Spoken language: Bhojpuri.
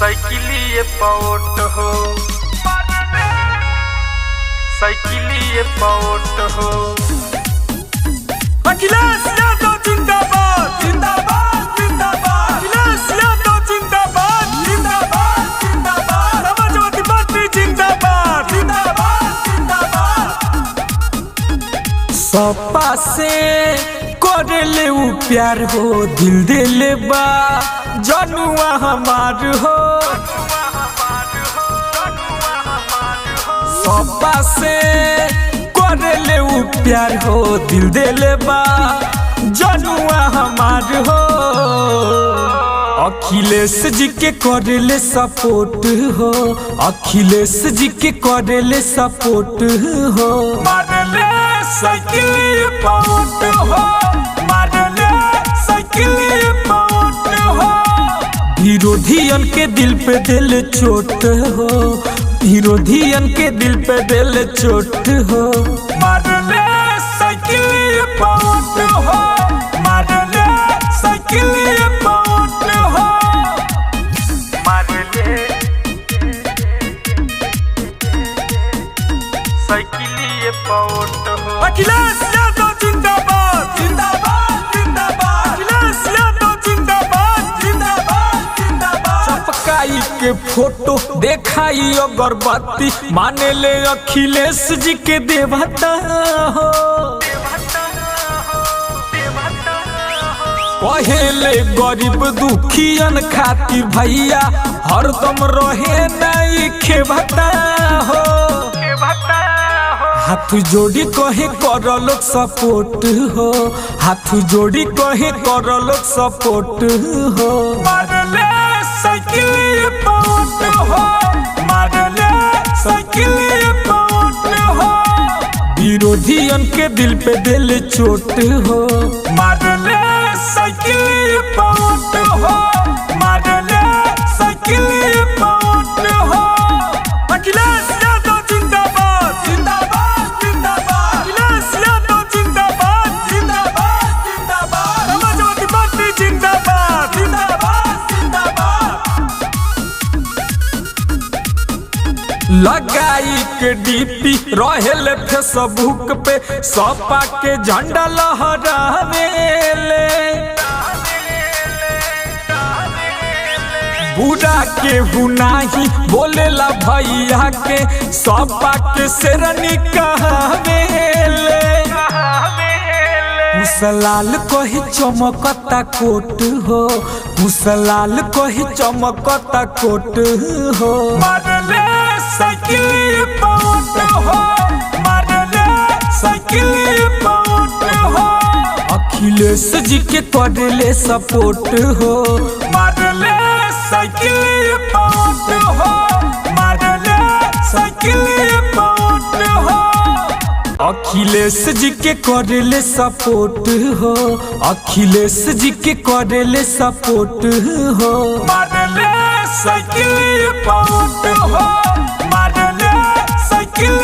साइकिलिए पाओट हो, साइकिलिए पाओट हो। अखिलेश यादव जिंदाबाद जिंदाबाद जिंदाबाद। अखिलेश यादव जिंदाबाद जिंदाबाद जिंदाबाद। समाजवादी पार्टी जिंदाबाद जिंदाबाद जिंदाबाद। सपा से करेले उ प्यार हो, दिल दिले बा जनुआ हमार हो। सपा से करेले उ प्यार हो, दिल दिले बा जनुआ हमार हो। अखिलेश जी के करेले सपोर्ट हो, अखिलेश जी के करेले सपोर्ट हो। मारले साइकिल पाउट हो, मारले साइकिल पाउट हो। विरोधियन के दिल पे दिल चोट हो, विरोधियन के दिल पे दिल चोट हो। मारले साइकिल पाउट हो, मारले साइकिल पाउट हो। मारले साइकिलिए पाओट हो। अखिलेश यादव जिंदाबाद जिंदाबाद जिंदाबाद। अखिलेश यादव जिंदाबाद जिंदाबाद जिंदाबाद। चपकाई के फोटो देखाई अगरबत्ती, माने ले अखिलेश जी के देवता हो। कहेले गरीब दुखियन खातिर भैया हरदम रहे नहीं खेवता हो। हाथ जोड़ी कहे कर लोग सपोर्ट हो, हाथ जोड़ी कहे कर लोग सपोर्ट हो। मारले साइकिल पाउट हो, मारले साइकिल पाउट हो। विरोधियन के दिल पे दिल चोट हो। मारले साइकिल पाउट हो, मारले साइकिल पाउट हो। अखिलेश यादव जिंदाबाद जिंदाबाद जिंदाबाद। अखिलेश यादव जिंदाबाद जिंदाबाद जिंदाबाद। समाजवादी पार्टी जिंदाबाद जिंदाबाद जिंदाबाद। लगाई के डीपी रहेले फेसबुक पे, सपा के झंडा लहरावेले। बुरा के हुनाही बोलेला भैया के, सपा के शेरनी कहावेले। मुसलाल कही चमकता कोट हो, मुसलाल कही चमकता कोट हो। मारले साइकिल पाउट हो, मारले साइकिल पाउट हो। अखिलेश जी के करेले सपोर्ट हो। मारले साइकिल पाउट हो, मारले साइकिल पाउट हो। अखिलेश जी के करेले सपोर्ट हो, अखिलेश जी के करेले सपोर्ट हो। मारले साइकिल पाउट हो, मारले साइकिल